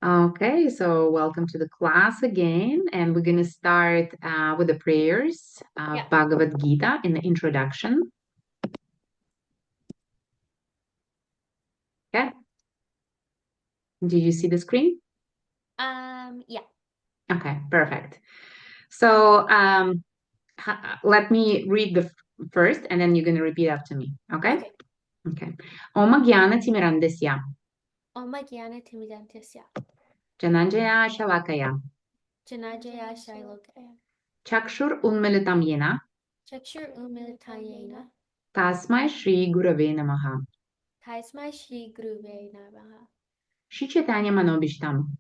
Okay, so welcome to the class again, and we're going to start with the prayers of Yeah. Bhagavad Gita in the introduction. Okay. Did you see the screen? Yeah. Okay, perfect. So let me read the first, and then you're going to repeat after me. Okay? Okay. Okay. Om Jnana Timirandasya Om Jnana Timidantasya. Jananjaya Shalakaya Janajaya Shailokaya. Chakshur Unmilitam Yena Chakshur Umilitayena. Tasmai Shri Gurave Namaha Taismai Shri Guruve Namaha. Shri Chaitanya Manobishtam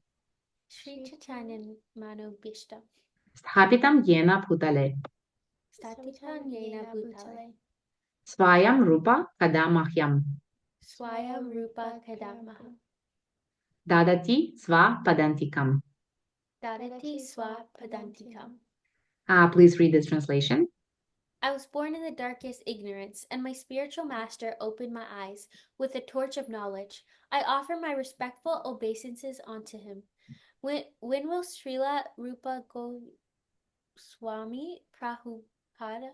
Shri Chaitanya Manobishtam. Sthapitam Yena Bhutale Statitan Yena Bhutale. Swayam Rupa Kadamahyam Swayam Rupa Kadamaha. Dadati Sva Padantikam. Dadati Swa Padantikam. Please read this translation. I was born in the darkest ignorance, and my spiritual master opened my eyes with the torch of knowledge. I offer my respectful obeisances unto him. When will Srila Rupa Goswami Prabhupada,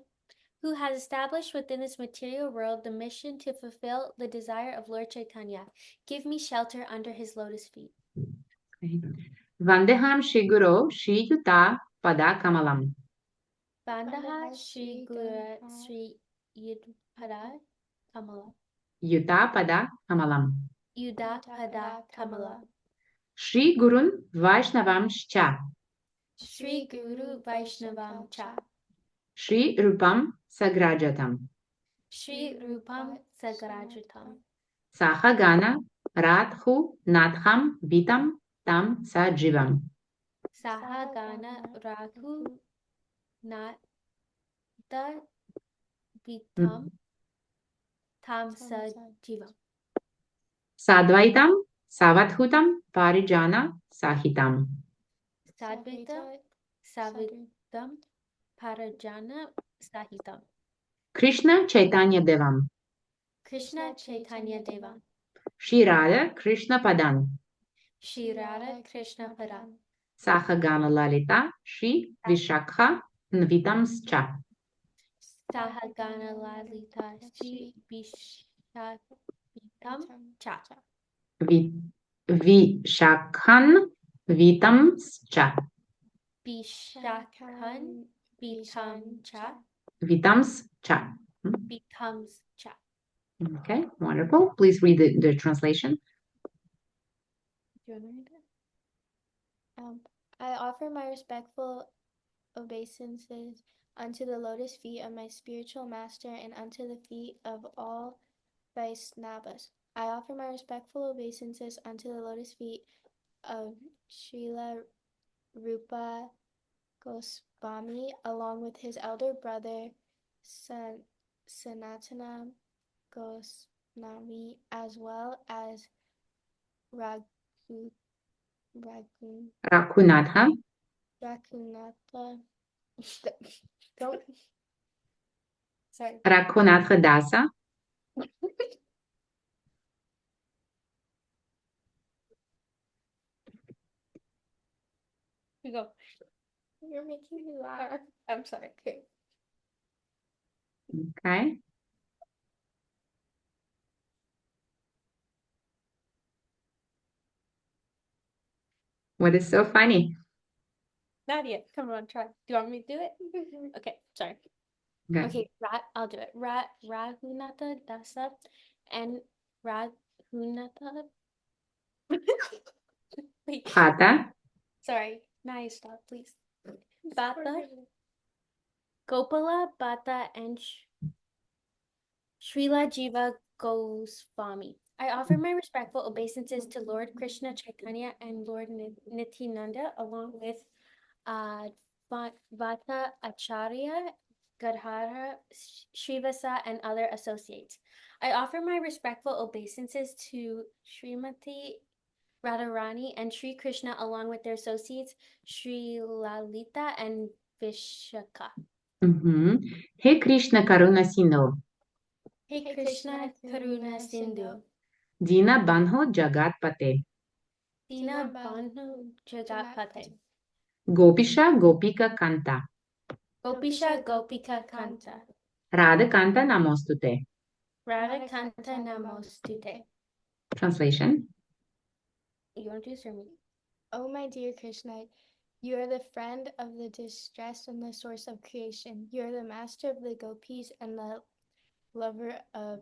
who has established within this material world the mission to fulfill the desire of Lord Chaitanya, give me shelter under his lotus feet? Okay. Vandeham Shiguro Shri Yuta Pada Kamalam. Bandaha Shri Guru Sri Yudpada Kamala. Yuta Pada Kamalam. Yudapada Kamala. Shri Gurun Vaishnavam Shcha. Shri Guru Vaishnavam Cha. Shri Rupam Sagrajatam. Shri Rupam Sagrajatam. Sahagana Radhu Natham Vitam Tam Sajivam. Sahagana Raghu Nata Vitam Tam Sajivam. Sadvaitam Savathutam Parijana Sahitam. Sadvitam Savitam Parajana Sahitam. Krishna Chaitanya Devam. Krishna Chaitanya Devam. Shri Radha Krishna Padan. Shri Radha Krishna Padan. Sahagana Lalita Shri Vishakha Nvitamscha. Sahagana Lalita Shri Vishavitam Cha. Vishakhan Vitamscha. Vishakhan Vitam Cha. Vitamscha. Becomes Cha. Okay, wonderful. Please read the translation. Do you want to read it? I offer my respectful obeisances unto the lotus feet of my spiritual master and unto the feet of all Vaisnavas. I offer my respectful obeisances unto the lotus feet of Srila Rupa Goswami, along with his elder brother Sanatana Goswami, as well as Raghunatha. Raghunatha. Don't. Sorry. Raghunatha Dasa. We go. You're making me laugh. I'm sorry. Okay. Okay. What is so funny? Not yet. Come on, try. Do you want me to do it? Okay, sorry. Okay, I'll do it. Raghunatha Dasa and Raghunatha. Wait. Pata. Sorry. Now you stop, please. Bata, Gopala, Bata, and Srila Jiva Goswami. I offer my respectful obeisances to Lord Krishna Chaitanya and Lord Nityananda, along with Vata Acharya, Gadhara, Srivasa, and other associates. I offer my respectful obeisances to Srimati Radharani and Sri Krishna, along with their associates Sri Lalita and Vishaka. Hey Krishna Karuna Sindhu. Hey Krishna Karuna Sindhu. Dina Banho Jagat Pate. Dina Banu Jagatpate. Gopisha Gopika Kanta. Gopisha Gopika Kanta. Radha Kanta Namostute. Radha Kanta Namostute. Translation. You want to do this or me? Oh, my dear Krishna, you are the friend of the distressed and the source of creation. You are the master of the gopis and the lover of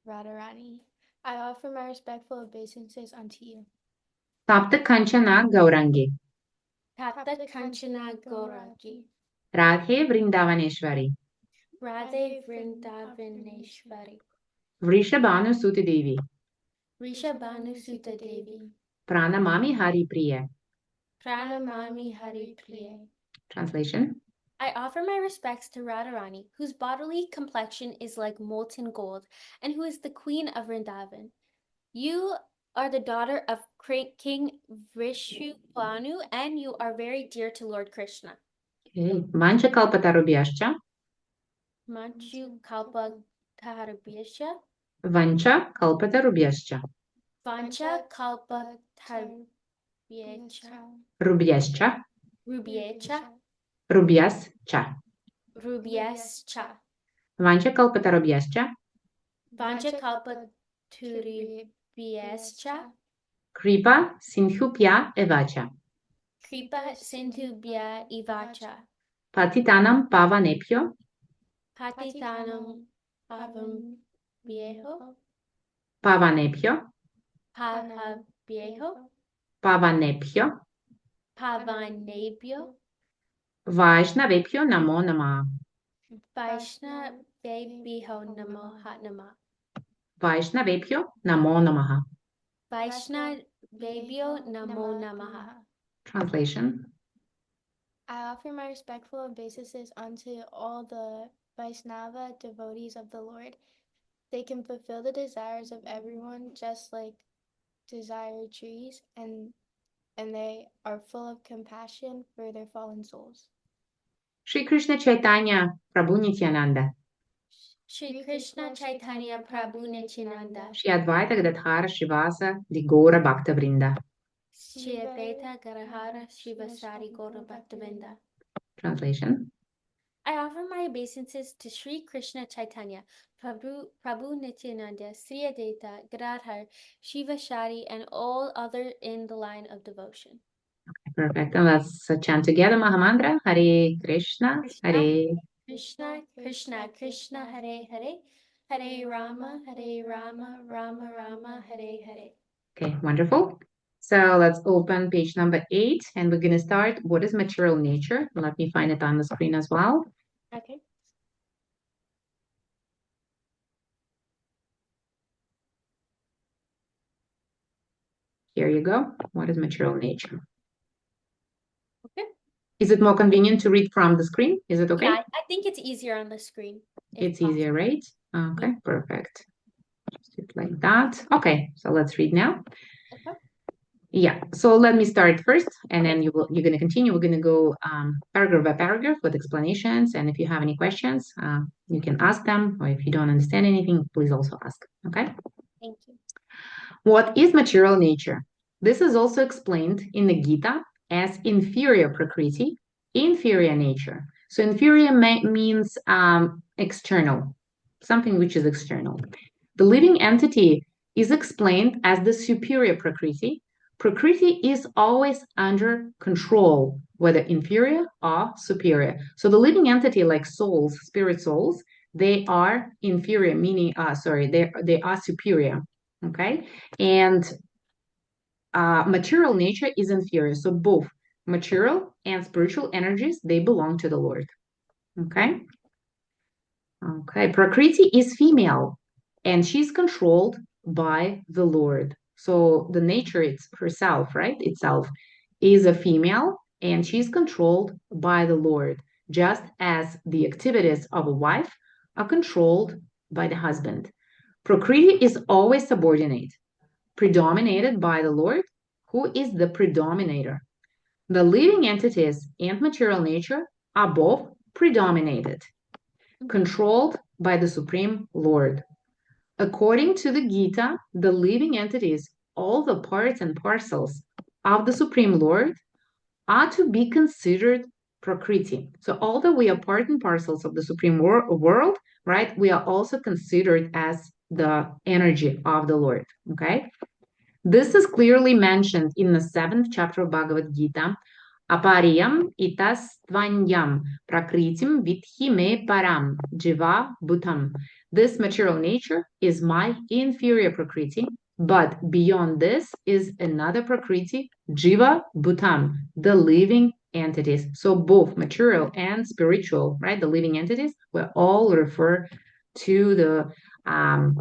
Radharani. I offer my respectful obeisances unto you. Tapta Kanchana Gaurangi. Tapta Kanchana Gauraji. Radhe Vrindavaneshwari. Radhe Vrindavaneshwari. Vrishabhanu Suti Devi. Rishabhanu Sutta Devi. Pranamami Hari Priya. Pranamami Hari Priya. Translation. I offer my respects to Radharani, whose bodily complexion is like molten gold, and who is the queen of Vrindavan. You are the daughter of King Vishupanu, and you are very dear to Lord Krishna. Okay. Vancha Kalpatarubhyascha. Manchu Kalpa Tarabhyascha. Vancha Kalpatarubhyascha. Vancha Kalpa Tarabhyascha. Rubhyascha. Rubyecha. Rubhyascha. Rubyascha. Vancha Kalpatarubhyascha. Vancha Kalpa Turibhyascha. Kripa Sindhupya Evacha. Kripa Sindhubhya Ivacha. Patitanam Pavanepyo. Patitanam Pavam Vieho. Pavanepyo. Pahabhyeho. Pavanepyo. Pavanebhyo. Vaishnavepyo Namo Namah. Vaishnavebhyo Namo Namah. Vaishnavepyo Namo Namaha. Vaishnavebhyo Namo Namaha. Translation. I offer my respectful obeisances unto all the Vaishnava devotees of the Lord. They can fulfill the desires of everyone just like desire trees, and they are full of compassion for their fallen souls. Shri Krishna Chaitanya Prabhu Nityananda. Shri Krishna Chaitanya Prabhu Nityananda. Shri Advaita Gadadhara Srivasa Di Gora Bhakta Vrinda. Shri Advaita Gadadhara Srivasari Gaura Bhaktavinda. Translation. I offer my obeisances to Shri Krishna Chaitanya, Prabhu Nityananda, Sri Advaita Gadadhar, Shivashari, and all other in the line of devotion. Perfect. And let's chant together Mahamantra. Hare Krishna, Hare Krishna, Krishna, Krishna, Hare Hare, Hare Rama, Rama Rama, Hare Hare. Okay, wonderful. So let's open page number 8 and we're going to start. What is material nature? Let me find it on the screen as well. Okay. Here you go. What is material nature? Okay. Is it more convenient to read from the screen? Is it okay? Yeah, I think it's easier on the screen. It's easier, right? Okay, perfect. Just do it like that. Okay, so let's read now. Okay. Yeah, so let me start first, and then you're going to continue. We're going to go paragraph by paragraph with explanations, and if you have any questions, you can ask them, or if you don't understand anything, please also ask. Okay. Thank you. What is material nature? This is also explained in the Gita as inferior prakriti, inferior nature. So inferior means external, something which is external. The living entity is explained as the superior prakriti. Prakriti is always under control, whether inferior or superior. So the living entity, like souls, spirit souls, they are inferior, meaning, they are superior. Okay, and material nature is inferior. So both material and spiritual energies, they belong to the Lord. Okay. Okay, Prakriti is female and she's controlled by the Lord. So the nature it's herself, right? Itself is a female and she's controlled by the Lord, just as the activities of a wife are controlled by the husband. Prakriti is always subordinate, predominated by the Lord, who is the predominator. The living entities and material nature are both predominated, controlled by the Supreme Lord. According to the Gita, the living entities all the parts and parcels of the Supreme Lord are to be considered Prakriti. So although we are part and parcels of the Supreme World, right, we are also considered as the energy of the Lord. Okay. This is clearly mentioned in the 7th chapter of Bhagavad Gita. Apariyam itas tvanyam prakritim vidhi me param jiva bhutam. This material nature is my inferior prakriti, but beyond this is another prakriti, jiva bhutam, the living entities. So both material and spiritual, right, the living entities, will all refer to um,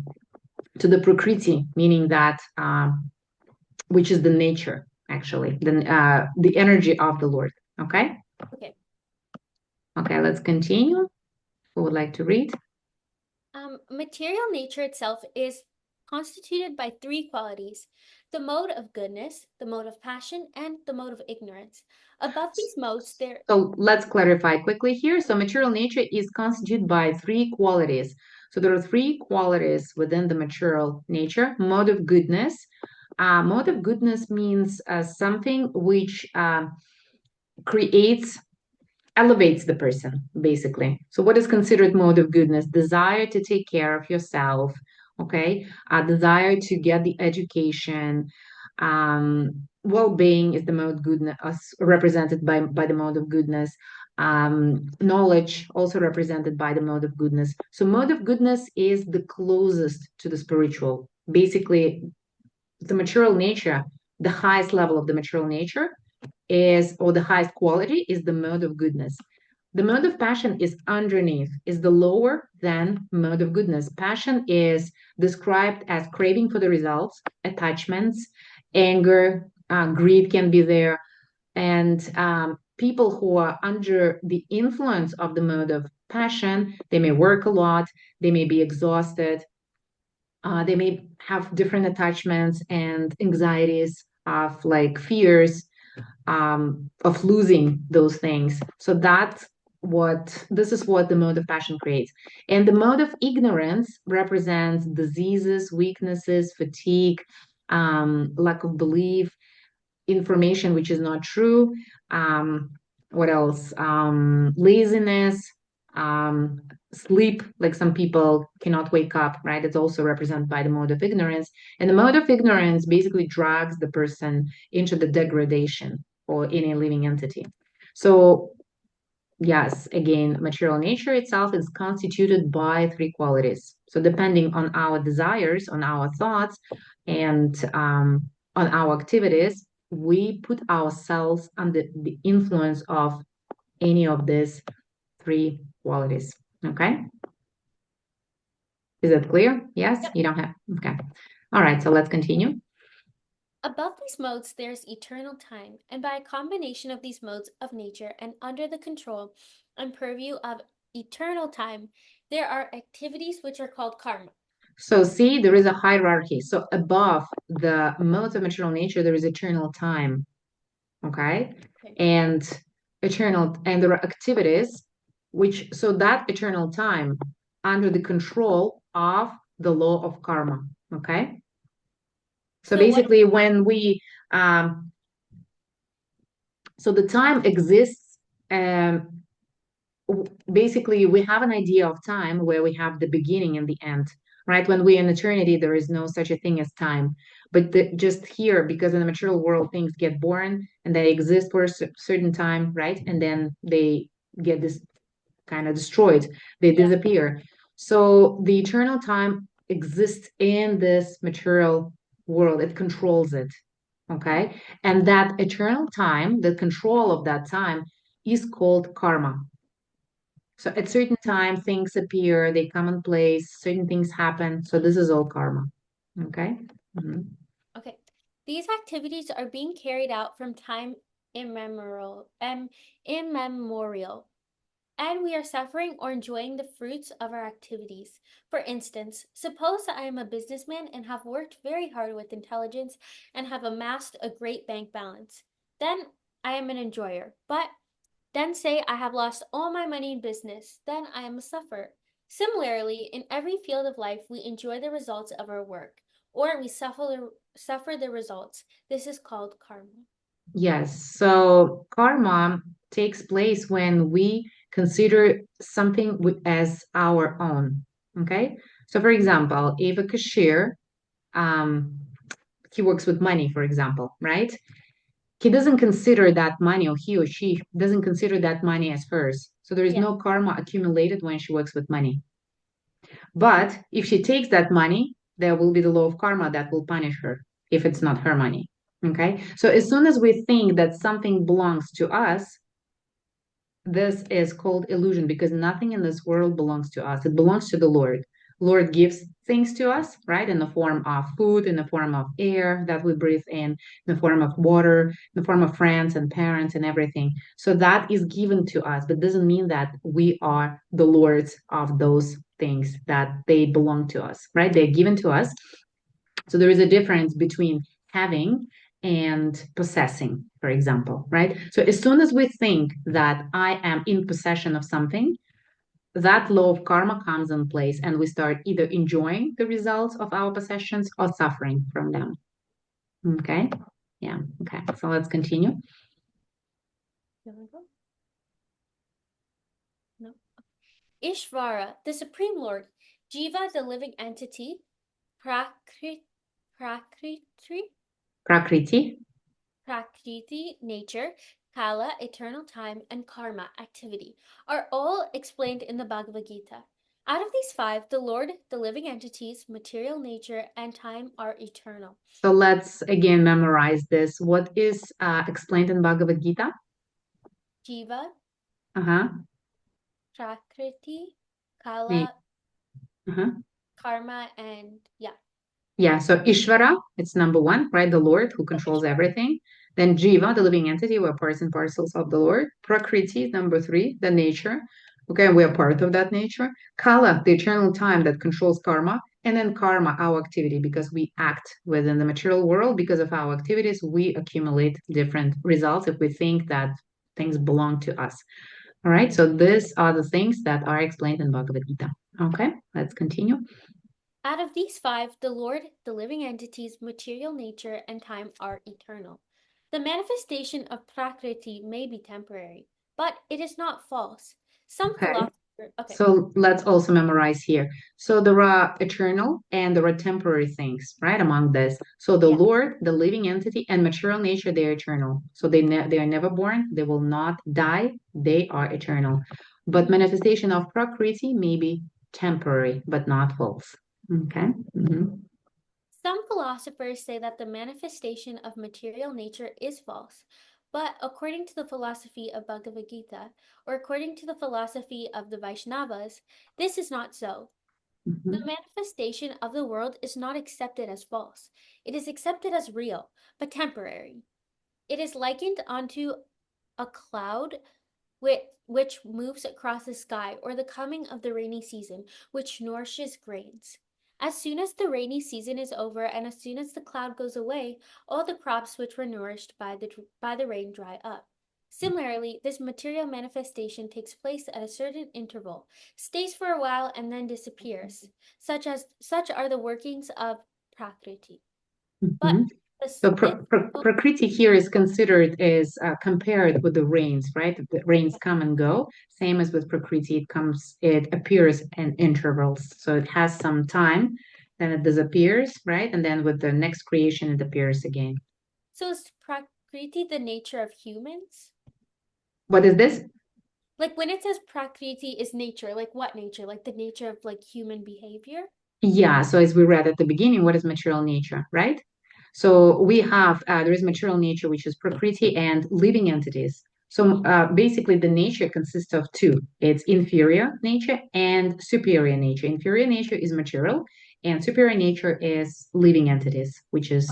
the prakriti, meaning that which is the nature, actually, the energy of the Lord. Okay. Okay. Okay, let's continue. Who would like to read? Material nature itself is constituted by three qualities: the mode of goodness, the mode of passion, and the mode of ignorance. Above these modes, there. So let's clarify quickly here. So material nature is constituted by three qualities. So there are three qualities within the material nature. Mode of goodness. Mode of goodness means something which creates elevates the person, basically. So what is considered mode of goodness? Desire to take care of yourself, okay? Desire to get the education. Well-being is the mode goodness, represented by the mode of goodness. Knowledge also represented by the mode of goodness. So mode of goodness is the closest to the spiritual. Basically, the material nature, the highest level of the material nature is, or the highest quality is the mode of goodness. The mode of passion is underneath, is the lower than mode of goodness. Passion is described as craving for the results, attachments, anger, greed can be there. And people who are under the influence of the mode of passion, they may work a lot, they may be exhausted, they may have different attachments and anxieties of like fears of losing those things. So this is what the mode of passion creates. And the mode of ignorance represents diseases, weaknesses, fatigue, lack of belief, information which is not true. What else? Laziness, sleep, like some people cannot wake up, right? It's also represented by the mode of ignorance. And the mode of ignorance basically drags the person into the degradation or any living entity. So, yes, again, material nature itself is constituted by three qualities. So, depending on our desires, on our thoughts, and on our activities, we put ourselves under the influence of any of these three qualities. Okay. Is that clear? Yes, Yep. you don't have. Okay. All right. So let's continue. Above these modes, there is eternal time, and by a combination of these modes of nature and under the control and purview of eternal time, there are activities which are called karma. So see, there is a hierarchy. So above the modes of material nature, there is eternal time. Okay. Okay. And there are activities which, so that eternal time under the control of the law of karma. Okay. So basically, when so the time exists, basically, we have an idea of time where we have the beginning and the end, right? When we're in eternity, there is no such a thing as time. But just here, because in the material world, things get born and they exist for a certain time, right? And then they get this kind of destroyed, they disappear. So the eternal time exists in this material world, it controls it. Okay. And that eternal time, the control of that time is called karma. So at certain time, things appear, they come in place, certain things happen. So this is all karma. Okay. Mhm. Okay. These activities are being carried out from time immemorial, and we are suffering or enjoying the fruits of our activities. For instance, suppose that I am a businessman and have worked very hard with intelligence and have amassed a great bank balance. Then I am an enjoyer. But then say I have lost all my money in business. Then I am a sufferer. Similarly, in every field of life, we enjoy the results of our work, or we suffer the results. This is called karma. Yes. So karma takes place when we consider something as our own. Okay. So, for example, if a cashier, um, he works with money, for example, right? He doesn't consider that money, or he or she doesn't consider that money as hers. So there is Yeah. no karma accumulated when she works with money. But if she takes that money, there will be the law of karma that will punish her if it's not her money. Okay. So as soon as we think that something belongs to us, this is called illusion because nothing in this world belongs to us. It belongs to the Lord. Lord gives things to us, right? In the form of food, in the form of air that we breathe in the form of water, in the form of friends and parents and everything. So that is given to us, but doesn't mean that we are the lords of those things, that they belong to us, right? They're given to us. So there is a difference between having and possessing, for example, right? So as soon as we think that I am in possession of something, that law of karma comes in place and we start either enjoying the results of our possessions or suffering from them. Okay. Yeah. Okay. So let's continue. You wanna go? No. Ishvara, the Supreme Lord, Jiva, the living entity, Prakriti, Prakriti, Prakriti. Prakriti, nature, Kala, eternal time, and Karma, activity, are all explained in the Bhagavad Gita. Out of these five, the Lord, the living entities, material nature, and time are eternal. So let's again memorize this. What is explained in Bhagavad Gita? Jiva, Uh-huh. Prakriti, Na- Kala, Uh-huh. Karma, and yeah, Yeah, so Ishvara, it's number one, right? The Lord who so controls Ishvara. everything. Then Jiva, the living entity, we're parts and parcels of the Lord. Prakriti, number three, the nature. Okay, we are part of that nature. Kala, the eternal time that controls karma. And then karma, our activity, because we act within the material world. Because of our activities, we accumulate different results if we think that things belong to us. All right, so these are the things that are explained in Bhagavad Gita. Okay, let's continue. Out of these five, the Lord, the living entities, material nature, and time are eternal. The manifestation of Prakriti may be temporary, but it is not false. Some Okay. philosophers, okay, So let's also memorize here. So there are eternal and there are temporary things, right? Among this. So the yeah. Lord, the living entity, and material nature, they are eternal. So they are never born. They will not die. They are eternal. But Mhm. manifestation of Prakriti may be temporary, but not false. Okay. Mhm. Some philosophers say that the manifestation of material nature is false, but according to the philosophy of Bhagavad Gita, or according to the philosophy of the Vaishnavas, this is not so. The Mhm. manifestation of the world is not accepted as false. It is accepted as real, but temporary. It is likened unto a cloud which moves across the sky, or the coming of the rainy season, which nourishes grains. As soon as the rainy season is over, and as soon as the cloud goes away, all the crops which were nourished by the rain dry up. Similarly, this material manifestation takes place at a certain interval, stays for a while, and then disappears. Such are the workings of Prakriti. But Mhm. this, So this Prakriti here is considered as compared with the rains, right? The rains come and go. Same as with Prakriti, it appears in intervals. So it has some time, then it disappears, right? And then with the next creation, it appears again. so is Prakriti the nature of humans? What is this? Like when it says Prakriti is nature, like what nature? Like the nature of like human behavior? Yeah, so as we read at the beginning, what is material nature, right? So we have there is material nature, which is Prakriti and living entities. So basically, the nature consists of two. It's inferior nature and superior nature. Inferior nature is material, and superior nature is living entities, which is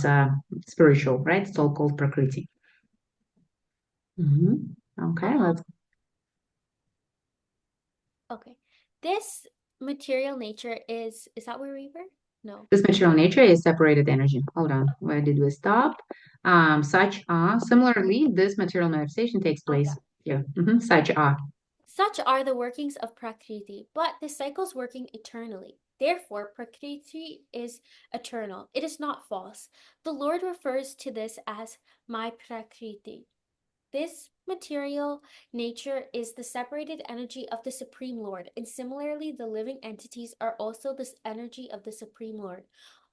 spiritual, right? It's all called Prakriti. Mhm. Okay, Um, let's. okay. This material nature is that where we were? No. This material nature is separated energy. Hold on, where did we stop? Similarly, this material manifestation takes Oh place yeah. here. Such are. Such are the workings of Prakriti, but the cycles working eternally. Therefore, Prakriti is eternal. It is not false. The Lord refers to this as my Prakriti. This material nature is the separated energy of the Supreme Lord, and similarly, the living entities are also this energy of the Supreme Lord,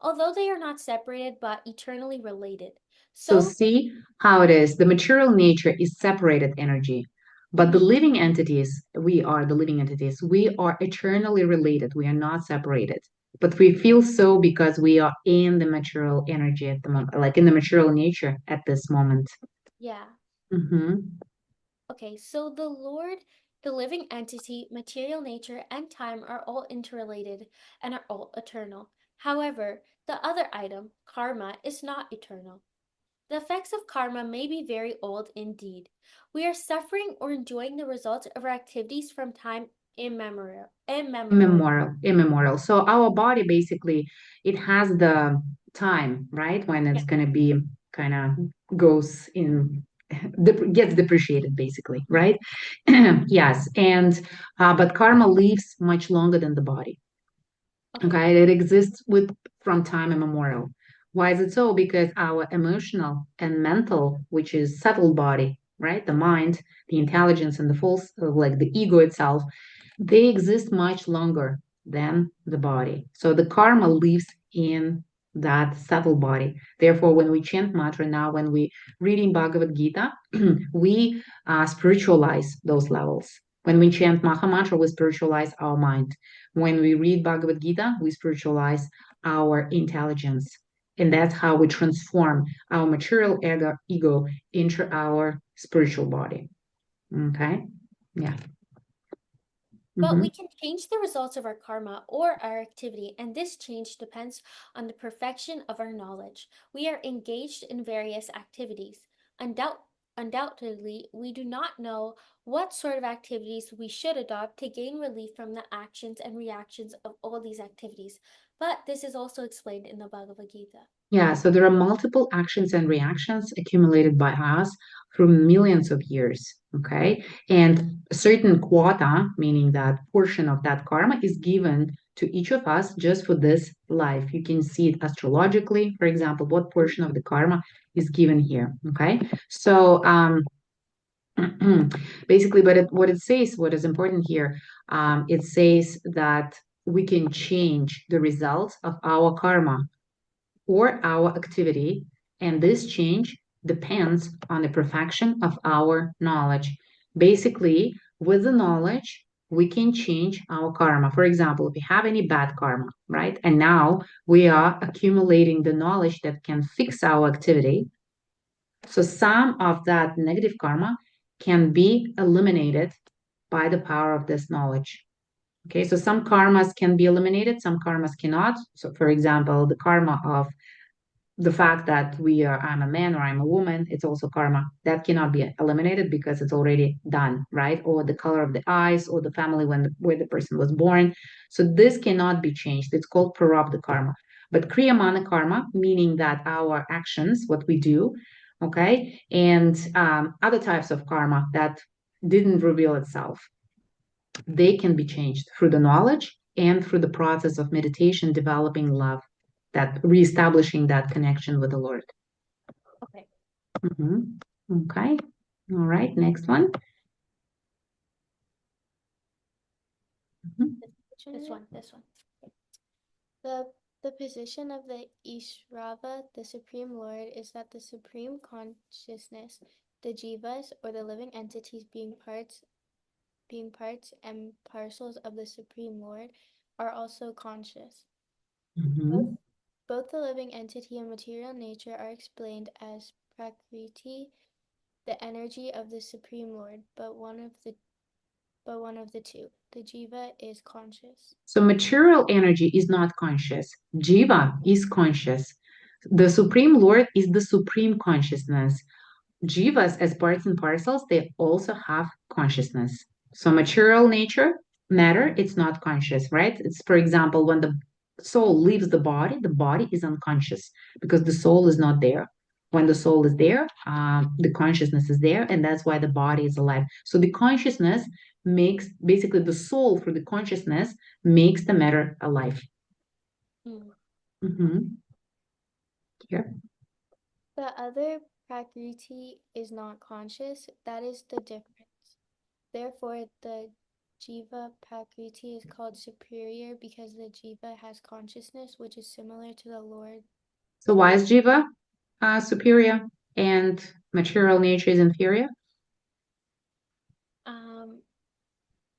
although they are not separated but eternally related. So So, see how it is. The material nature is separated energy, but the mhm, living entities, we are the living entities, we are eternally related. We are not separated. But we feel so because we are in the material energy at the moment, like in the material nature at this moment. yeah. Hmm. Okay, so the Lord, the living entity, material nature, and time are all interrelated and are all eternal. However, the other item, karma, is not eternal. The effects of karma may be very old indeed. We are suffering or enjoying the results of our activities from time immemorial. Immemorial. Immemorial. So our body basically, it has the time, right? When Yeah. it's going to be kind of goes in, gets depreciated basically, right? Yes. And, but karma lives much longer than the body. Okay. Okay, it exists with from time immemorial. Why is it so? Because our emotional and mental, which is subtle body, right? The mind, the intelligence, and the false, like the ego itself, they exist much longer than the body. So the karma lives in that subtle body. Therefore, when we chant mantra now, when we reading Bhagavad Gita, we spiritualize those levels. When we chant Maha Mantra, we spiritualize our mind. When we read Bhagavad Gita, we spiritualize our intelligence. And that's how we transform our material ego into our spiritual body. Okay? Yeah. But Mm-hmm. we can change the results of our karma or our activity, and this change depends on the perfection of our knowledge. We are engaged in various activities. Undoubtedly, we do not know what sort of activities we should adopt to gain relief from the actions and reactions of all these activities. But this is also explained in the Bhagavad Gita. Yeah, so there are multiple actions and reactions accumulated by us through millions of years. Okay. And a certain quota, meaning that portion of that karma, is given to each of us just for this life. You can see it astrologically, for example, what portion of the karma is given here. Okay. So, basically, but what it says, what is important here, it says that we can change the results of our karma or our activity, and this change depends on the perfection of our knowledge. Basically, with the knowledge, we can change our karma. For example, if we have any bad karma, right? And now we are accumulating the knowledge that can fix our activity. So some of that negative karma can be eliminated by the power of this knowledge. Okay, so some karmas can be eliminated, some karmas cannot. So, for example, the karma of the fact that I'm a man or I'm a woman, it's also karma that cannot be eliminated because it's already done, right? Or the color of the eyes or the family where the person was born. So this cannot be changed. It's called prarabdha karma. But kriyamana karma, meaning that our actions, what we do, okay, and other types of karma that didn't reveal itself, they can be changed through the knowledge and through the process of meditation, developing love, that reestablishing that connection with the Lord. Okay. Mhm. Okay. All right. Next one. Mhm. This one. The position of the Ishrava, the Supreme Lord, is that the Supreme Consciousness, the jivas, or the living entities being parts and parcels of the Supreme Lord, are also conscious. Both, Mhm. both the living entity and material nature are explained as Prakriti, the energy of the Supreme Lord, but one of the two, the jiva, is conscious. So material energy is not conscious. Jiva is conscious. The Supreme Lord is the supreme consciousness. Jivas, as parts and parcels, they also have consciousness. So material nature, matter, it's not conscious, right? It's, for example, when the soul leaves the body is unconscious because the soul is not there. When the soul is there, the consciousness is there, and that's why the body is alive. So the consciousness makes basically the soul through the consciousness makes the matter alive. Mm. Mm-hmm. Here. The other prakriti is not conscious. That is the difference. Therefore, the jiva prakriti is called superior because the jiva has consciousness, which is similar to the Lord. So why is Jiva superior and material nature is inferior? Um,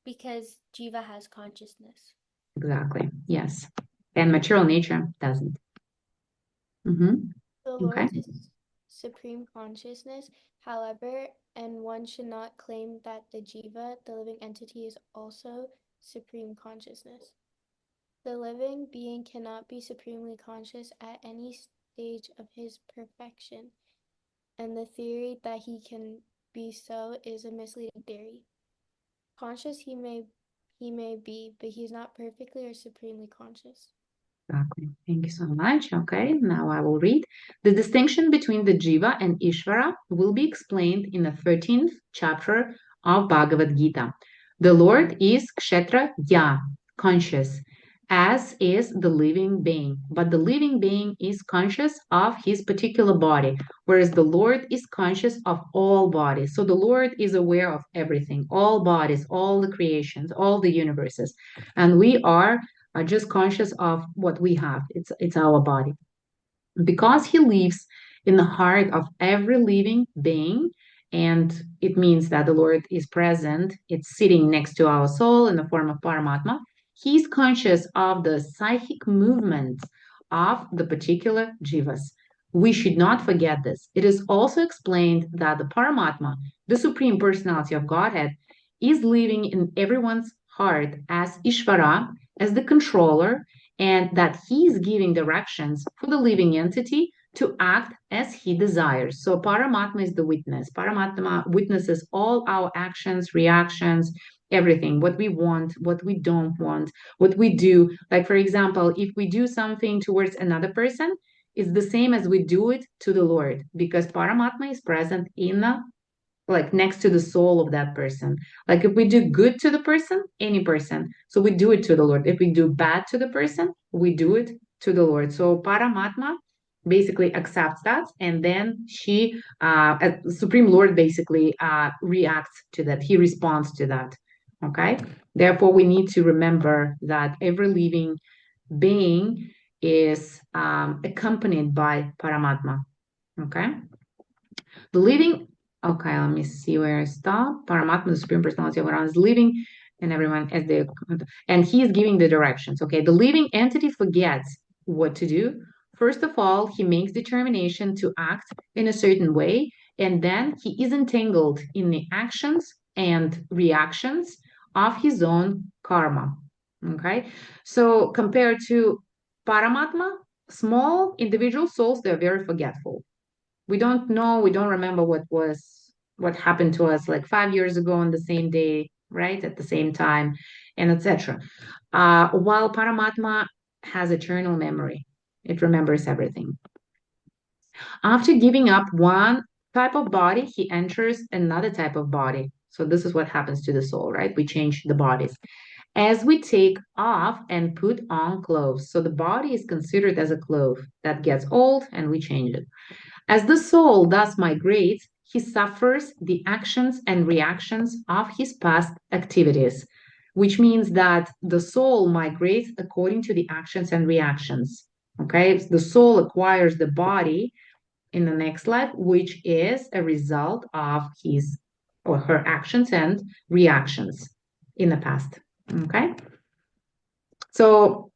because jiva has consciousness. Exactly. Yes. And material nature doesn't. Mm-hmm. The Okay. Lord is supreme consciousness, however, and one should not claim that the jiva, the living entity, is also supreme consciousness. The living being cannot be supremely conscious at any stage of his perfection, and the theory that he can be so is a misleading theory. Conscious he may be, but he is not perfectly or supremely conscious. Exactly. Thank you so much. Okay, now I will read. The distinction between the Jiva and Ishvara will be explained in the 13th chapter of Bhagavad Gita. The Lord is Kshetra Ya, conscious, as is the living being. But the living being is conscious of his particular body, whereas the Lord is conscious of all bodies. So the Lord is aware of everything, all bodies, all the creations, all the universes. And we are just conscious of what we have. It's our body. Because he lives in the heart of every living being, and it means that the Lord is present, it's sitting next to our soul in the form of Paramatma. He's conscious of the psychic movements of the particular jivas. We should not forget this. It is also explained that the Paramatma, the Supreme Personality of Godhead, is living in everyone's heart as Ishvara, as the controller, and that he is giving directions for the living entity to act as he desires. So Paramatma is the witness. Paramatma witnesses all our actions, reactions, everything, what we want, what we don't want, what we do. Like, for example, if we do something towards another person, it's the same as we do it to the Lord because Paramatma is present in the like next to the soul of that person. Like if we do good to the person, any person, so we do it to the Lord. If we do bad to the person, we do it to the Lord. So Paramatma basically accepts that, and then Supreme Lord basically reacts to that. He responds to that. Okay. Therefore, we need to remember that every living being is accompanied by Paramatma. Okay. The living, okay, let me see where I stop. Paramatma, the Supreme Personality of God, is living, and everyone as they, and he is giving the directions. Okay, the living entity forgets what to do. First of all, he makes determination to act in a certain way, and then he is entangled in the actions and reactions of his own karma. Okay, so compared to Paramatma, small individual souls, they're very forgetful. We don't know, we don't remember what happened to us like 5 years ago on the same day, right, at the same time, and etc. While Paramatma has eternal memory, it remembers everything. After giving up one type of body, he enters another type of body. So this is what happens to the soul, right? We change the bodies as we take off and put on clothes. So the body is considered as a cloth that gets old and we change it. As the soul thus migrates, he suffers the actions and reactions of his past activities, which means that the soul migrates according to the actions and reactions. Okay, the soul acquires the body in the next life, which is a result of his or her actions and reactions in the past. Okay, so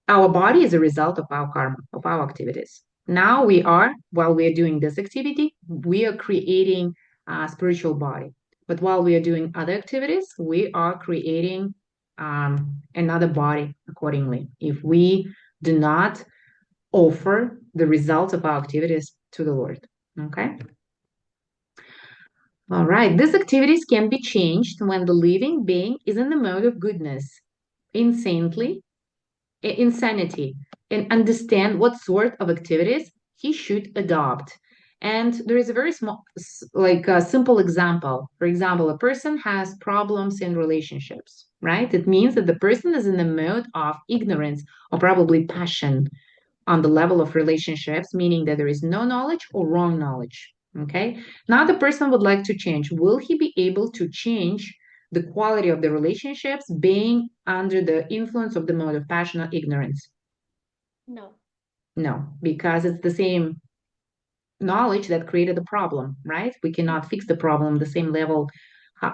our body is a result of our karma, of our activities. Now while we are doing this activity, we are creating a spiritual body. But while we are doing other activities, we are creating another body accordingly. If we do not offer the results of our activities to the Lord. Okay. All right. These activities can be changed when the living being is in the mode of goodness, insanely insanity and understand what sort of activities he should adopt. And there is a very small, like a simple example. For example, a person has problems in relationships, right? It means that the person is in the mode of ignorance or probably passion on the level of relationships, meaning that there is no knowledge or wrong knowledge. Okay. Now the person would like to change. Will he be able to change the quality of the relationships being under the influence of the mode of passion or ignorance? No. No, because it's the same knowledge that created the problem, right? We cannot fix the problem the same level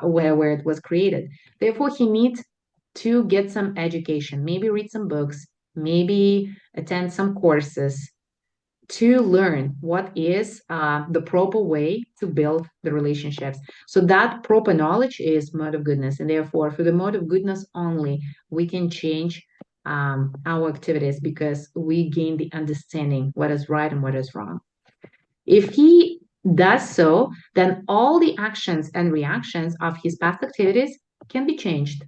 where it was created. Therefore, he needs to get some education, maybe read some books, maybe attend some courses to learn what is the proper way to build the relationships. So that proper knowledge is mode of goodness. And therefore, for the mode of goodness only, we can change our activities because we gain the understanding what is right and what is wrong. If he does so, then all the actions and reactions of his past activities can be changed.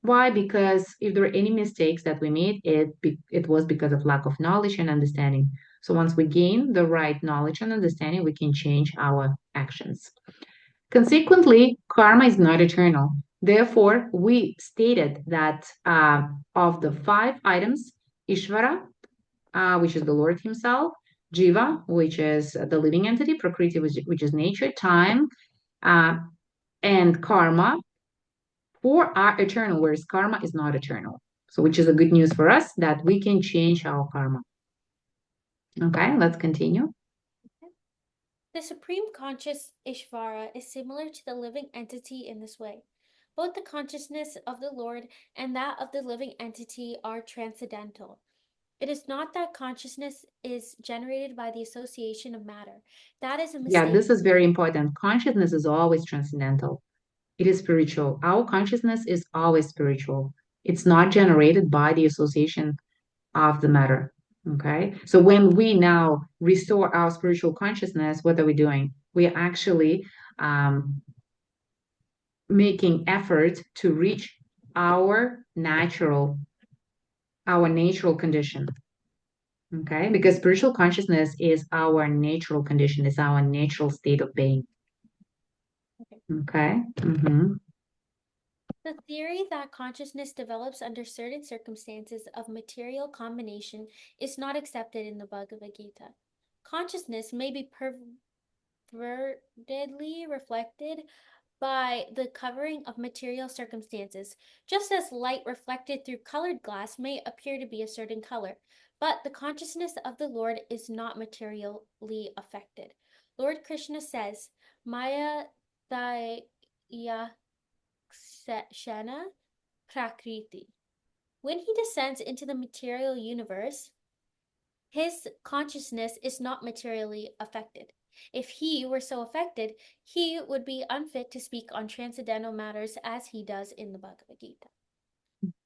Why? Because if there are any mistakes that we made, it was because of lack of knowledge and understanding. So once we gain the right knowledge and understanding, we can change our actions. Consequently, karma is not eternal. Therefore, we stated that of the five items, Ishvara, which is the Lord Himself, Jiva, which is the living entity, Prakriti, which is nature, time, uh, and karma, four are eternal, whereas karma is not eternal. So, which is a good news for us that we can change our karma. Okay, let's continue. The Supreme Conscious Ishvara is similar to the living entity in this way. Both the consciousness of the Lord and that of the living entity are transcendental. It is not that consciousness is generated by the association of matter. That is a Yeah, mistake. this is very important. Consciousness is always transcendental. It is spiritual. Our consciousness is always spiritual. It's not generated by the association of the matter. Okay. So when we now restore our spiritual consciousness, what are we doing? We are actually making effort to reach our natural, our natural condition. Okay. Because spiritual consciousness is our natural condition, is our natural state of being. Okay. Okay. Mm-hmm. The theory that consciousness develops under certain circumstances of material combination is not accepted in the Bhagavad Gita. Consciousness may be pervertedly reflected by the covering of material circumstances, just as light reflected through colored glass may appear to be a certain color. But the consciousness of the Lord is not materially affected. Lord Krishna says, Maya Daya Shana Prakriti. When he descends into the material universe, his consciousness is not materially affected. If he were so affected, he would be unfit to speak on transcendental matters as he does in the Bhagavad Gita.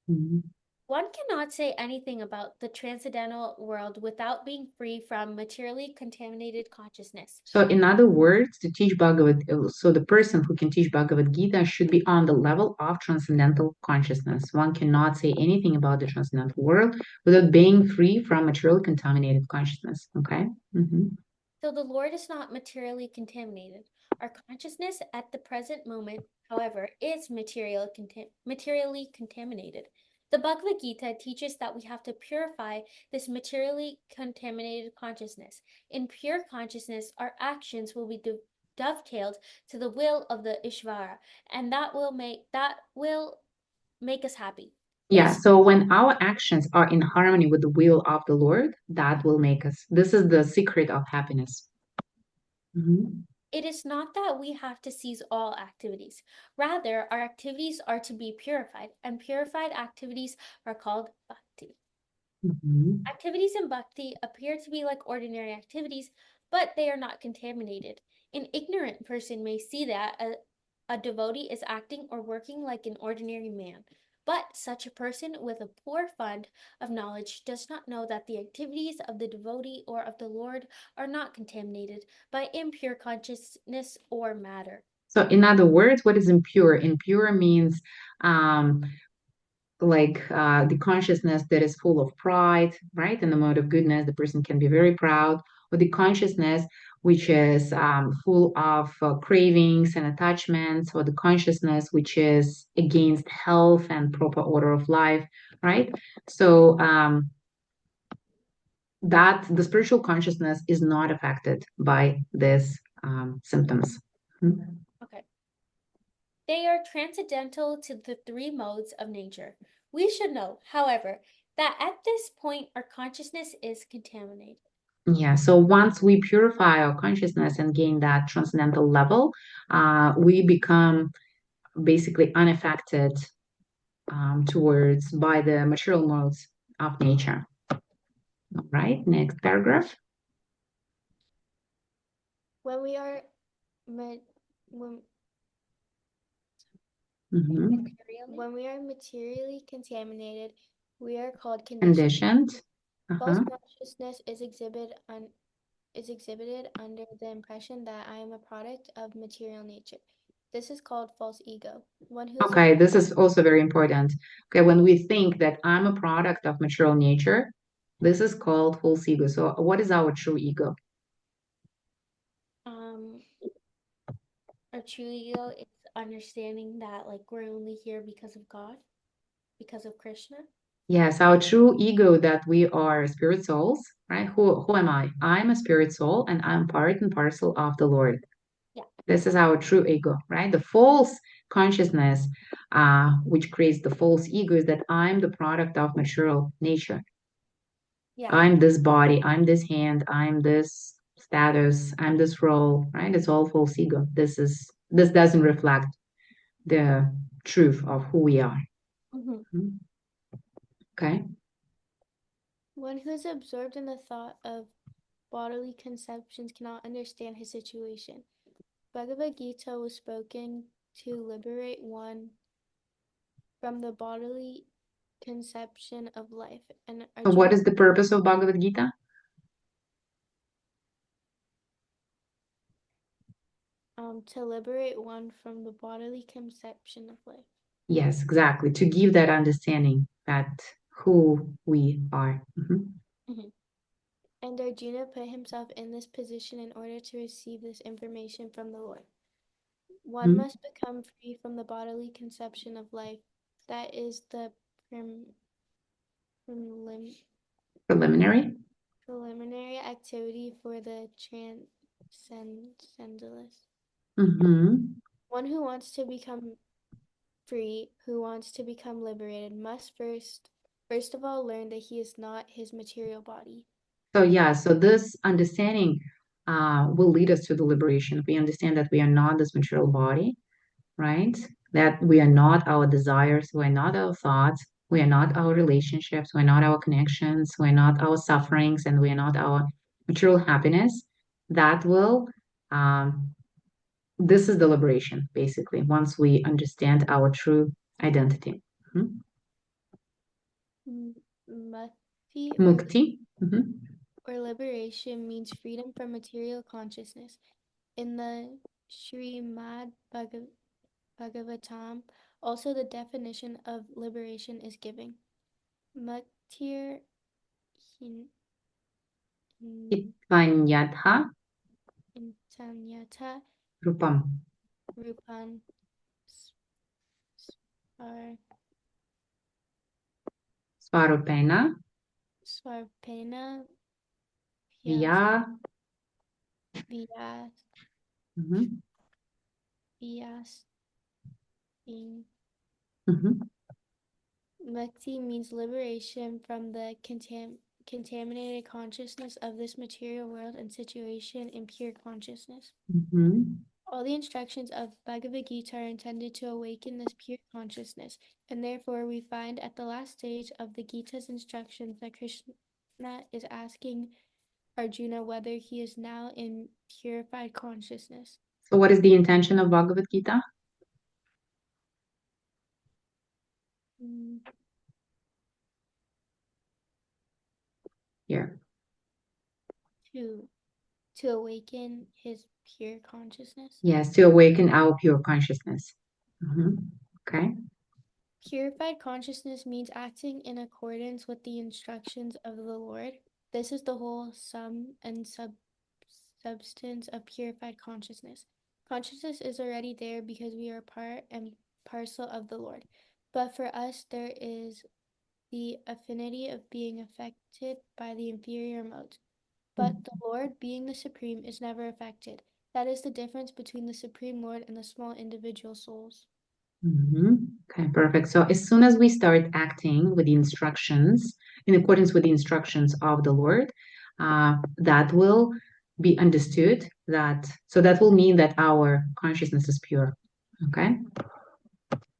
Mm-hmm. One cannot say anything about the transcendental world without being free from materially contaminated consciousness. So, in other words, to teach so the person who can teach Bhagavad Gita should be on the level of transcendental consciousness. One cannot say anything about the transcendental world without being free from material contaminated consciousness. Okay. Mm-hmm. So the Lord is not materially contaminated. Our consciousness at the present moment, however, is materially contaminated. The Bhagavad Gita teaches that we have to purify this materially contaminated consciousness. In pure consciousness, our actions will be dovetailed to the will of the Ishvara, and that will make us happy. It Yeah. is So, when our actions are in harmony with the will of the Lord, that will make us. This is the secret of happiness. Mhm. It is not that we have to cease all activities. Rather, our activities are to be purified, and purified activities are called bhakti. Mhm. Activities in bhakti appear to be like ordinary activities, but they are not contaminated. An ignorant person may see that a devotee is acting or working like an ordinary man. But such a person with a poor fund of knowledge does not know that the activities of the devotee or of the Lord are not contaminated by impure consciousness or matter. So, in other words, what is impure? Impure means um, the consciousness that is full of pride, right? In the mode of goodness, the person can be very proud, or the consciousness which is full of cravings and attachments, or the consciousness which is against health and proper order of life, right? So that the spiritual consciousness is not affected by these symptoms. Okay. They are transcendental to the three modes of nature. We should know, however, that at this point our consciousness is contaminated. Yeah, so once we purify our consciousness and gain that transcendental level, we become basically unaffected towards by the material modes of nature. All right, next paragraph. When we are when, Mhm. when we are materially contaminated, we are called conditioned. Conditioned. False Uh-huh. consciousness is exhibited under the impression that I am a product of material nature. This is called false ego. One who is Okay, this is also very important. Okay, when we think that I'm a product of material nature, this is called false ego. So, what is our true ego? um a true ego is understanding that like we're only here because of God, because of Krishna. Yes, our true ego that we are spirit souls, right? Who am I? I'm a spirit soul and I'm part and parcel of the Lord. Yeah. This is our true ego, right? The false consciousness, which creates the false ego, is that I'm the product of material nature. Yeah. I'm this body, I'm this hand, I'm this status, I'm this role, right? It's all false ego. This doesn't reflect the truth of who we are. Mm-hmm. Okay. One who is absorbed in the thought of bodily conceptions cannot understand his situation. Bhagavad Gita was spoken to liberate one from the bodily conception of life, and So what Arjuna is the purpose of Bhagavad Gita? to liberate one from the bodily conception of life. Yes, exactly. To give that understanding that who we are. Mm-hmm. And Arjuna put himself in this position in order to receive this information from the Lord. One Mhm. must become free from the bodily conception of life. That is the prelim- Preliminary. preliminary activity for the transcendentalist. Hmm. One who wants to become free, who wants to become liberated, must first of all learn that he is not his material body. So yeah, so this understanding will lead us to the liberation. We understand that we are not this material body, right? That we are not our desires, we are not our thoughts, we are not our relationships, we're not our connections, we're not our sufferings, and we are not our material happiness. That will, um, this is the liberation, basically, once we understand our true identity. Mhm. Mukti Mukti. Mhm. or liberation means freedom from material consciousness. In the Srimad Bhagavatam, also the definition of liberation is given. Muktir hin, Itvanyatha intanyata rupam rupan svar, svarupena svarpena vyas, via. vyas, Mhm. vyas, in. Mhm. Mukti means liberation from the contaminated consciousness of this material world and situation in pure consciousness. Mhm. All the instructions of Bhagavad Gita are intended to awaken this pure consciousness, and therefore we find at the last stage of the Gita's instructions that Krishna is asking Arjuna whether he is now in purified consciousness. So, what is the intention of Bhagavad Gita? Mm, Here. to to awaken his pure consciousness. Yes, to awaken our pure consciousness. Mhm. Okay. Purified consciousness means acting in accordance with the instructions of the Lord. This is the whole sum and substance of purified consciousness. Consciousness is already there because we are part and parcel of the Lord. But for us, there is the affinity of being affected by the inferior modes. But the Lord, being the Supreme, is never affected. That is the difference between the Supreme Lord and the small individual souls. Okay, perfect. So as soon as we start acting with the instructions, in accordance with the instructions of the Lord, that will be understood so that will mean that our consciousness is pure. Okay.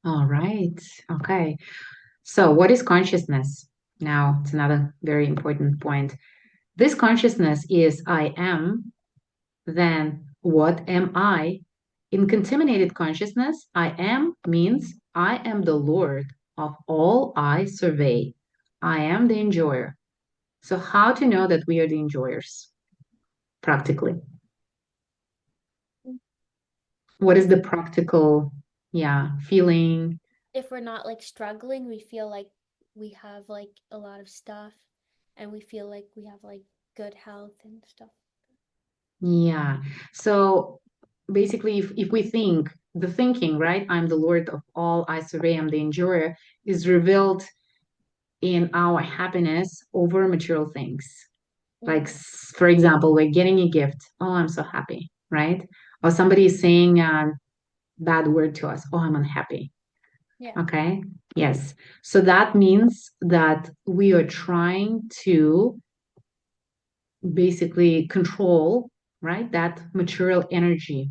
All right. Okay. So what is consciousness? Now, it's another very important point. This consciousness is I am, then what am I? In contaminated consciousness, I am means I am the Lord of all I survey. I am the enjoyer. So, how to know that we are the enjoyers practically? What is If the practical, yeah, feeling? if we're not like struggling, we feel like we have like a lot of stuff and we feel like we have like good health and stuff. Yeah. So, basically, if we think, the thinking, right? I'm the Lord of all I survey, I'm the enjoyer, is revealed in our happiness over material things. Like, Mm-hmm. for example, we're getting a gift. Oh, I'm so happy, right? Or somebody is saying a bad word to us. Oh, I'm unhappy. Yeah. Okay. Yes. So that means that we are trying to basically control, right, that material energy.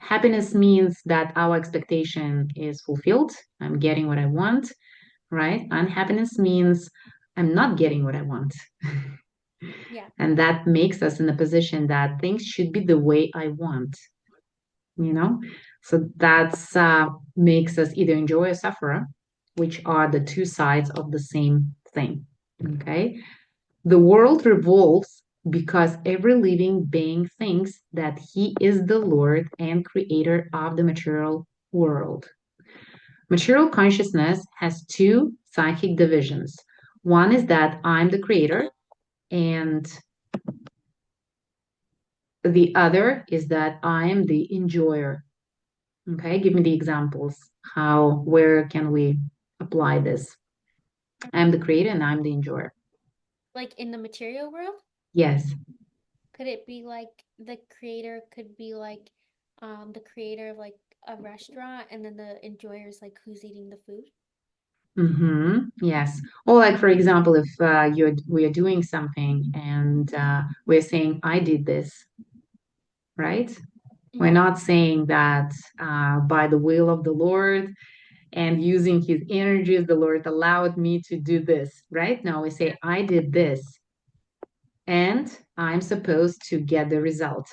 Happiness means that our expectation is fulfilled. I'm getting what I want, right? Unhappiness means I'm not getting what I want. Yeah. And that makes us in a position that things should be the way I want, you know? So that's makes us either enjoy or suffer, which are the two sides of the same thing. Okay. The world revolves because every living being thinks that he is the Lord and creator of the material world. Material consciousness has two psychic divisions. One is that I'm the creator, and the other is that I am the enjoyer. Okay, give me the examples. Where can we apply this? I'm the creator and I'm the enjoyer. Like in the material world, Yes. could it be like the creator could be like the creator of like a restaurant and then the enjoyer is like who's eating the food? Yes. Or like, for example, if we are doing something and we're saying, I did this, right? We're Mm-hmm. not saying that by the will of the Lord and using his energies, the Lord allowed me to do this, right? No, we say, I did this and I'm supposed to get the result.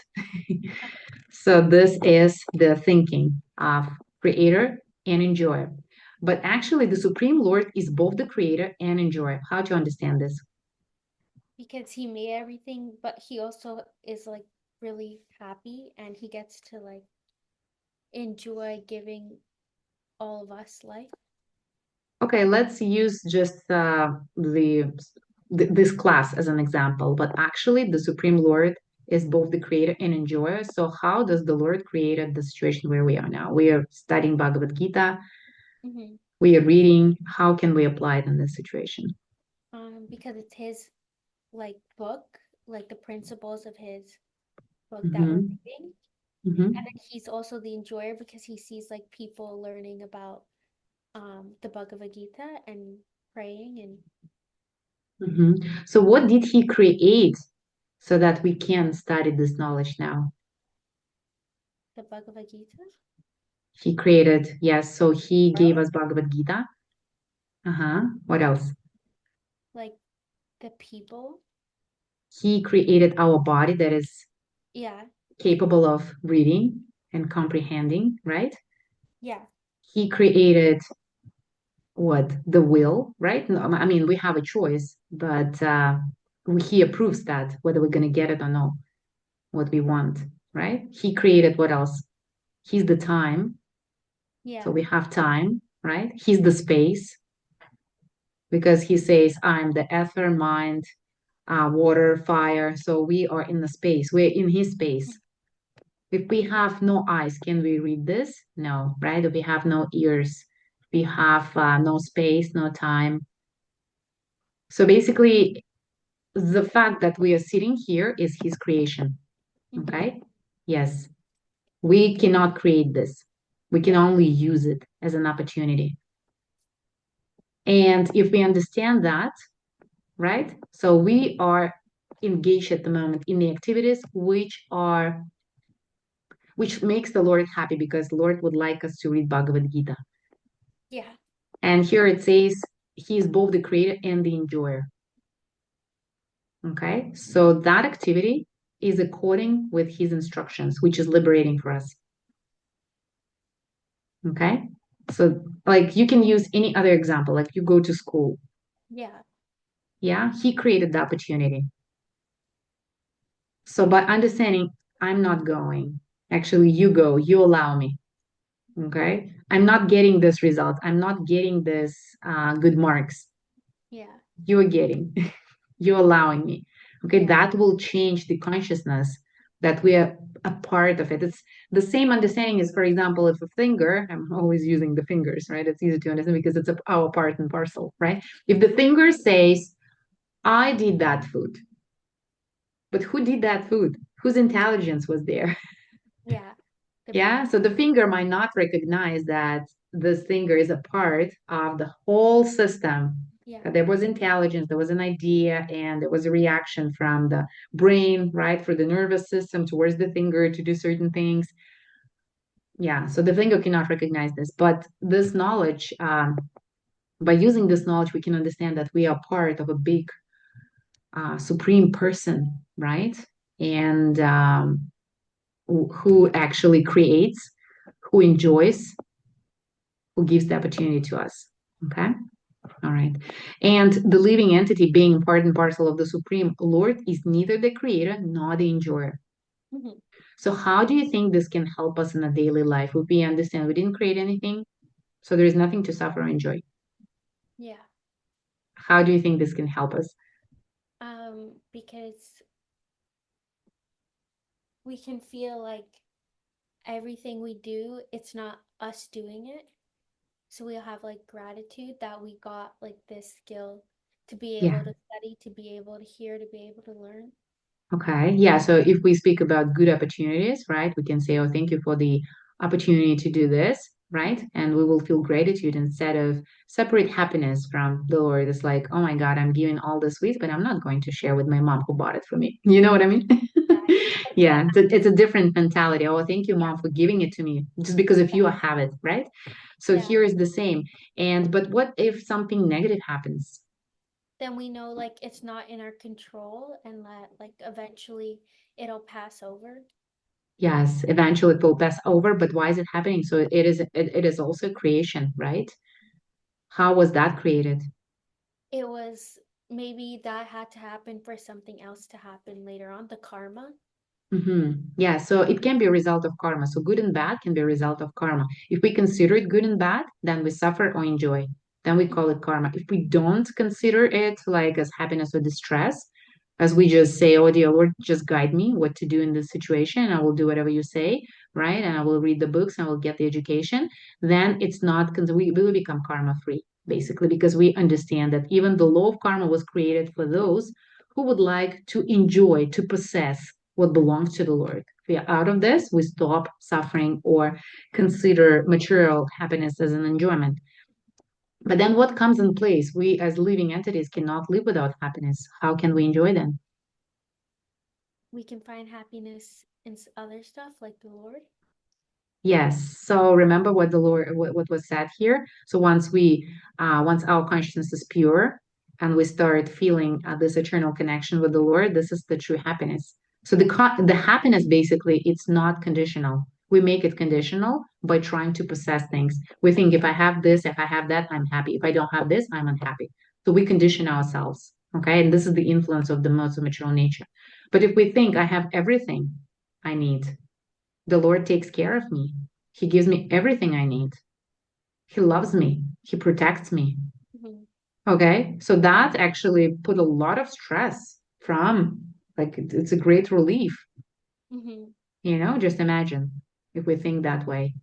So this is the thinking of creator and enjoyer. But actually, the Supreme Lord is both the creator and enjoyer. How to understand this? Because he made everything, but he also is like really happy and he gets to like enjoy giving all of us life. Okay, let's use just this class as an example. But actually, the Supreme Lord is both the creator and enjoyer. So how does the Lord create the situation where we are now? We are studying Bhagavad Gita. Mm-hmm. We are reading. How can we apply it in this situation? Because it's his like book, like the principles of his book that we're Hmm. reading. And Hmm. then he's also the enjoyer because he sees like people learning about the Bhagavad Gita and praying and Hmm. So what did he create so that we can study this knowledge now? the Bhagavad Gita. He created, yes, so he gave World, us Bhagavad Gita. Uh-huh. What else? like the people. He created our body that is Yeah, capable of reading and comprehending, right? yeah, He created what? The will, right? No, I mean, we have a choice, but he approves that whether we're going to get it or not, what we want, right? He created what else? He's the time. So yeah, we have time, right? He's the space because he says, I'm the ether mind. water, fire. So we are in the space. We're in his space. If we have no eyes, can we read this? No, right? If we have no ears, we have no space, no time. So basically, the fact that we are sitting here is his creation. Mm-hmm. Okay? Yes. We cannot create this. We can Yeah. only use it as an opportunity. And if we understand that, right? So we are engaged at the moment in the activities which makes the Lord happy because the Lord would like us to read Bhagavad Gita. Yeah. And here it says he is both the creator and the enjoyer. Okay? So that activity is according with his instructions, which is liberating for us. Okay? So like you can use any other example, like you go to school. Yeah. Yeah, he created the opportunity. So by understanding, I'm not going. Actually, you go, you allow me. Okay. I'm not getting this result. I'm not getting this good marks. Yeah. You're getting, you're allowing me. Okay. Yeah. That will change the consciousness that we are a part of it. It's the same understanding as, for example, if a finger, I'm always using the fingers, right? It's easy to understand because it's our part and parcel, right? If the finger says, I did that food, but who did that food? Whose intelligence was there? Yeah. The Yeah, brain. so the finger might not recognize that this finger is a part of the whole system. Yeah. That there was intelligence, there was an idea, and there was a reaction from the brain, right, for the nervous system towards the finger to do certain things. Yeah, so the finger cannot recognize this, but this knowledge, by using this knowledge, we can understand that we are part of a big supreme person, right? And who actually creates, who enjoys, who gives the opportunity to us. Okay. All right. And the living entity being part and parcel of the Supreme Lord is neither the creator nor the enjoyer. Mm-hmm. So, how do you think this can help us in a daily life? If we understand we didn't create anything, so there is nothing to suffer or enjoy. Yeah. How do you think this can help us? Because we can feel like everything we do, it's not us doing it. So we'll have like gratitude that we got like this skill to be Yeah. able to study, to be able to hear, to be able to learn. Okay. Yeah. So if we speak about good opportunities, right, we can say, oh, thank you for the opportunity to do this, right? Mhm. And we will feel gratitude instead of separate happiness from the Lord. It's like, oh my God, I'm giving all this sweets, but I'm not going to share with my mom who bought it for me. You know what I mean? Yeah, it's Yeah. not. It's a different mentality. Oh, thank you, Yeah, mom, for giving it to me just because of yeah, you, I have it, right? So yeah. here is the same. But what if something negative happens? Then we know like it's not in our control and that like eventually it'll pass over. Yes, eventually it will pass over, but why is it happening? So it is also creation, right? How was that created? It was maybe that had to happen for something else to happen later on, the karma. Yeah, so it can be a result of karma. So good and bad can be a result of karma. If we consider it good and bad, then we suffer or enjoy. Then we call it karma. If we don't consider it like as happiness or distress, as we just say, oh dear Lord, just guide me what to do in this situation, and I will do whatever you say, right? And I will read the books and I will get the education, then it's not, we will become karma free, basically, because we understand that even the law of karma was created for those who would like to enjoy, to possess what belongs to the Lord. If we are out of this, we stop suffering or consider material happiness as an enjoyment. But then what comes in place? We as living entities cannot live without happiness. How can we enjoy them? We can find happiness in other stuff like the Lord. Yes. So remember what the Lord, what was said here. So once our consciousness is pure and we start feeling this eternal connection with the Lord, this is the true happiness. So Yeah. the happiness basically it's not conditional. We make it conditional by trying to possess things. We think if I have this, if I have that, I'm happy. If I don't have this, I'm unhappy. So we condition ourselves. Okay. And this is the influence of the modes of material nature. But if we think I have everything I need, the Lord takes care of me. He gives me everything I need. He loves me. He protects me. Mhm. Okay. So that actually put a lot of stress from. Like it's a great relief, Mm-hmm. just imagine if we think that way.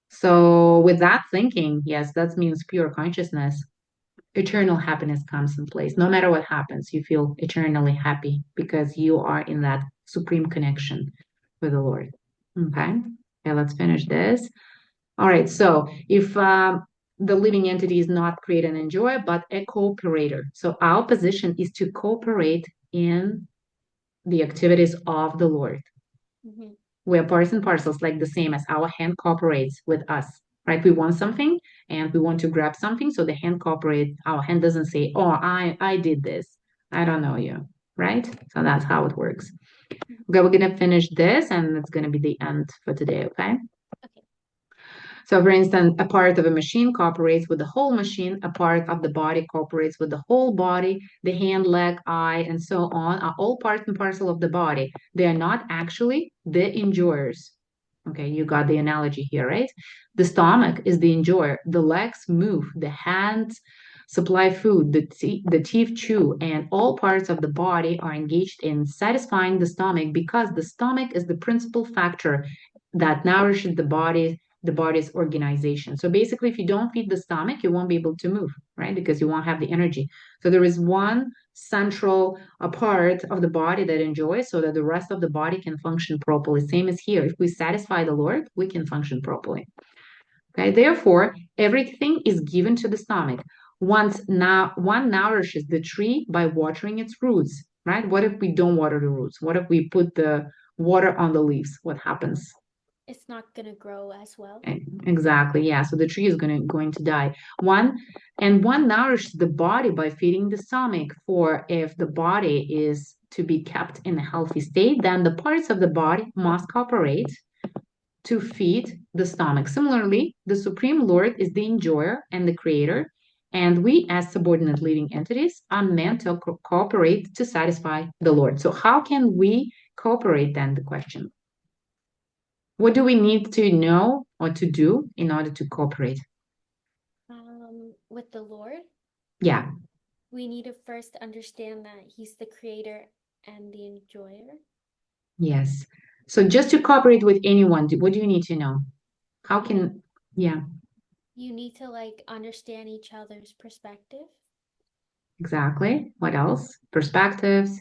So with that thinking, yes, that means pure consciousness. Eternal happiness comes in place. No matter what happens, you feel eternally happy because you are in that supreme connection with the Lord. Okay. Okay, let's finish this. All right. So if the living entity is not create and enjoy, but a cooperator. So our position is to cooperate in the activities of the Lord. Mm-hmm. We are parts and parcels, like the same as our hand cooperates with us, right? We want something and we want to grab something, so the hand cooperates. Our hand doesn't say, "Oh, I did this. I don't know you," right? So that's how it works. Okay, we're gonna finish this, and it's gonna be the end for today. Okay. Okay. So, for instance, a part of a machine cooperates with the whole machine, a part of the body cooperates with the whole body, the hand, leg, eye, and so on are all part and parcel of the body. They are not actually the enjoyers. Okay, you got the analogy here, right? The stomach is the enjoyer. The legs move, the hands supply food, the teeth chew, and all parts of the body are engaged in satisfying the stomach because the stomach is the principal factor that nourishes the body's organization. So basically, if you don't feed the stomach, you won't be able to move, right? Because you won't have the energy. So there is one central part of the body that enjoys so that the rest of the body can function properly. Same as here. If we satisfy the Lord, we can function properly. Okay. Therefore, everything is given to the stomach. Once now one nourishes the tree by watering its roots, right? What if we don't water the roots? What if we put the water on the leaves? What happens? It's not gonna grow as well. Exactly, yeah. So the tree is going to die. One nourishes the body by feeding the stomach. For if the body is to be kept in a healthy state, then the parts of the body must cooperate to feed the stomach. Similarly, the Supreme Lord is the enjoyer and the creator, and we, as subordinate living entities, are meant to cooperate to satisfy the Lord. So, how can we cooperate then? The question. What do we need to know or to do in order to cooperate? With the Lord, Yeah, we need to first understand that He's the creator and the enjoyer. yes. So just to cooperate with anyone, what do you need to know? How You can, yeah, you need to like understand each other's perspective, exactly. What else? Perspectives.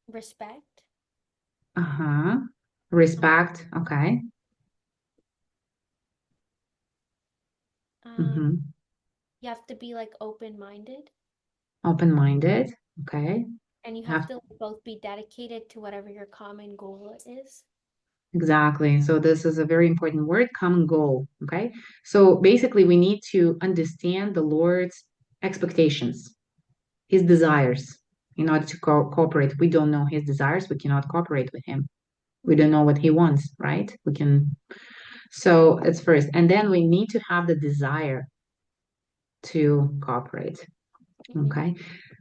respect. Uh-huh. Um, Respect. Okay. um, Mm-hmm. you have to be like open-minded, Open-minded. Okay. and you have Have to like, both be dedicated to whatever your common goal is. exactly. So this is a very important word, common goal. Okay. So basically we need to understand the Lord's expectations, his desires in order to cooperate. We don't know his desires, we cannot cooperate with him. We don't Mm-hmm. know what he wants, right? We can, so it's first. And then we need to have the desire to cooperate. Mm-hmm. Okay.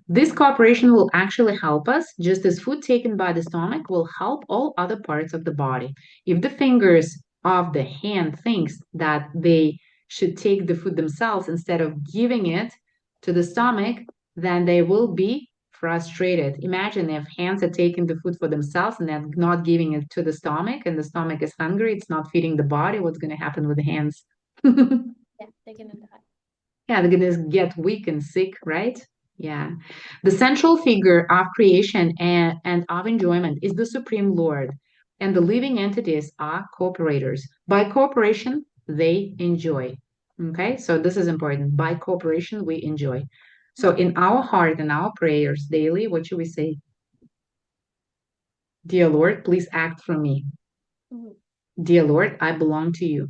This cooperation will actually help us, just as food taken by the stomach will help all other parts of the body. If the fingers of the hand thinks that they should take the food themselves instead of giving it to the stomach, then they will be frustrated. Imagine if hands are taking the food for themselves and then not giving it to the stomach, and the stomach is hungry, it's not feeding the body, what's going to happen with the hands? Yeah, they're gonna die. Yeah, they're gonna get weak and sick, right? Yeah. The central figure of creation and of enjoyment is the Supreme Lord, and the living entities are cooperators. By cooperation, they enjoy. Okay, so this is important. By cooperation, we enjoy. So Mm-hmm. in our heart and our prayers daily, what should we say? Dear Lord, please act for me. Mm-hmm. Dear Lord, I belong to you.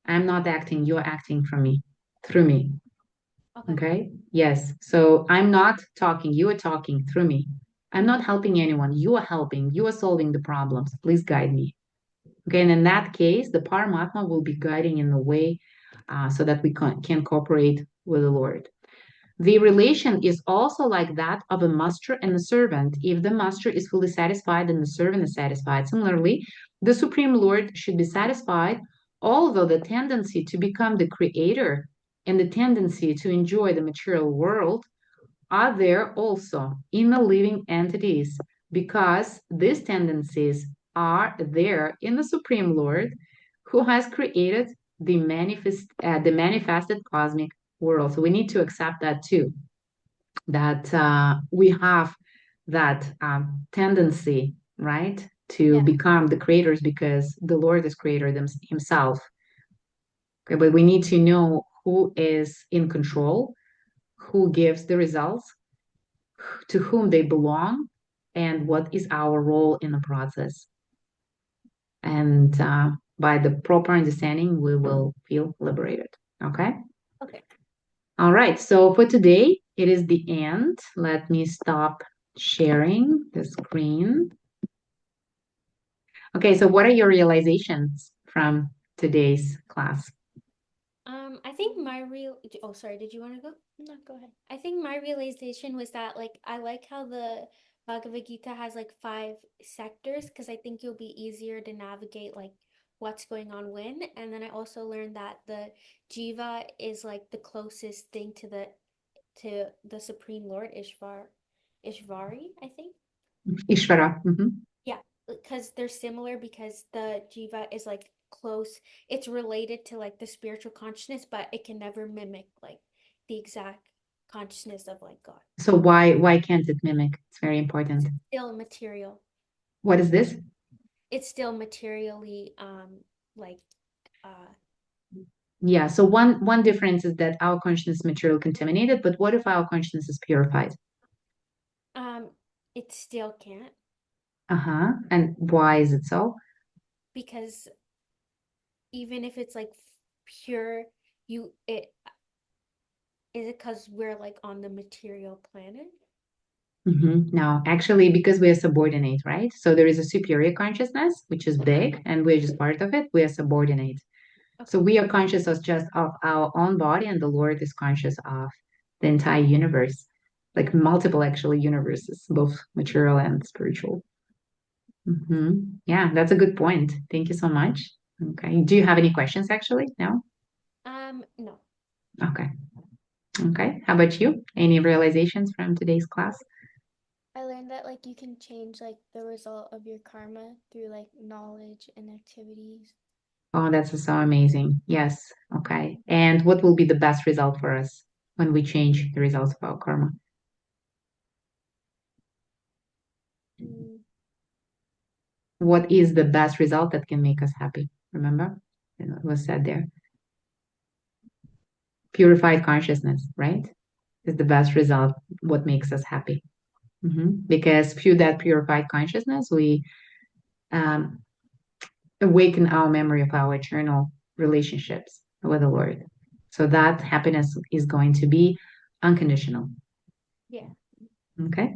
I'm not acting, you're acting for me, through me. Okay. Okay. Yes. So I'm not talking. You are talking through me. I'm not Mm-hmm. helping anyone. You are helping. You are solving the problems. Please guide me. Okay. And in that case, the Paramatma will be guiding in the way so that we can cooperate with the Lord. The relation is also like that of a master and a servant. If the master is fully satisfied, then the servant is satisfied. Similarly, the Supreme Lord should be satisfied, although the tendency to become the creator and the tendency to enjoy the material world are there also in the living entities because these tendencies are there in the Supreme Lord who has created the manifested cosmic world. So we need to accept that too, that we have that tendency, right, to Yeah. become the creators because the Lord is creator himself. Okay, but we need to know who is in control, who gives the results, to whom they belong, and what is our role in the process. And by the proper understanding, we will feel liberated. Okay. Okay. All right. So for today, it is the end. Let me stop sharing the screen. Okay. So what are your realizations from today's class? I think my real oh sorry, did you want to go? No, go ahead. I think my realization was that like I like how the Bhagavad Gita has like five sectors because I think it'll be easier to navigate like what's going on when. And then I also learned that the Jiva is like the closest thing to the Supreme Lord Ishvari, I think. Ishvara. Mhm. Yeah, because they're similar because the jiva is like close. It's related to like the spiritual consciousness, but it can never mimic like the exact consciousness of like God. So why can't it mimic? It's very It's important. still material. What is this? It's still materially like uh Yeah, so one difference is that our consciousness is material contaminated, but what if our consciousness is purified? um it still can't Uh-huh. And why is it so? because even if it's like pure, you it is it because we're like on the material planet? No, actually, because we are subordinate, right? So there is a superior consciousness, which is big, and we're just part of it. We are subordinate. So Okay. we are conscious of just of our own body, and the Lord is conscious of the entire universe, like multiple actually universes, both material and spiritual. Yeah, that's a good point. Thank you so much. Okay. Do you have any questions actually? No? No. Okay. Okay. How about you? Any realizations from today's class? I learned that like you can change like the result of your karma through like knowledge and activities. Oh, that's so amazing. Yes. Okay. And what will be the best result for us when we change the results of our karma? Mm, What is the best result that can make us happy? Remember? It was said there. Purified consciousness, right? Is the best result, what makes us happy. Because through that purified consciousness, we um, awaken our memory of our eternal relationships with the Lord. So that happiness is going to be unconditional. yeah. Okay.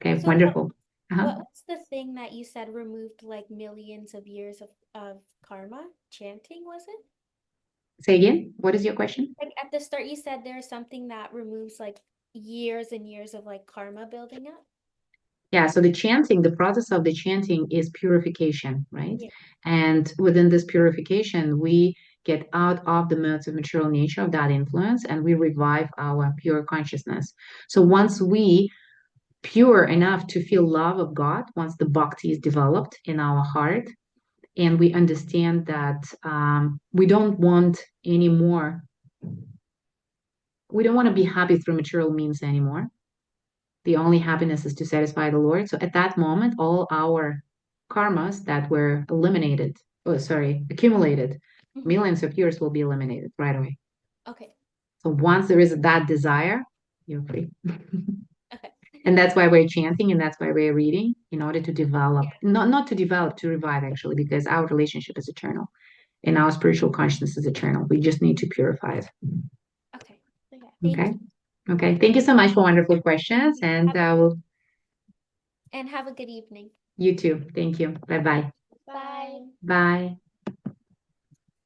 Okay. So Wonderful. Uh-huh. what was the thing that you said removed like millions of years of karma? Chanting, was it? Say again. What is your question? Like at the start you said there's something that removes like years and years of like karma building up. Yeah. So the chanting, the process of the chanting is purification, right? Yeah. And within this purification, we get out of the modes of material nature of that influence and we revive our pure consciousness. So once we pure enough to feel love of God, once the bhakti is developed in our heart, and we understand that we don't want any more, we don't want to be happy through material means anymore. The only happiness is to satisfy the Lord. So at that moment, all our karmas that were eliminated, oh, sorry, accumulated Hmm. millions of years will be eliminated right away. Okay. So once there is that desire, you're free. Okay. And that's why we're chanting and that's why we're reading in order to develop, Yeah. not to develop, to revive actually, because our relationship is eternal and our spiritual consciousness is eternal. We just need to purify it. Okay. So yeah, thank Okay. you. Okay. Thank you so much for wonderful Thank questions. you. And we'll, And have a good evening. you too. Thank you. Bye bye. Bye. Bye.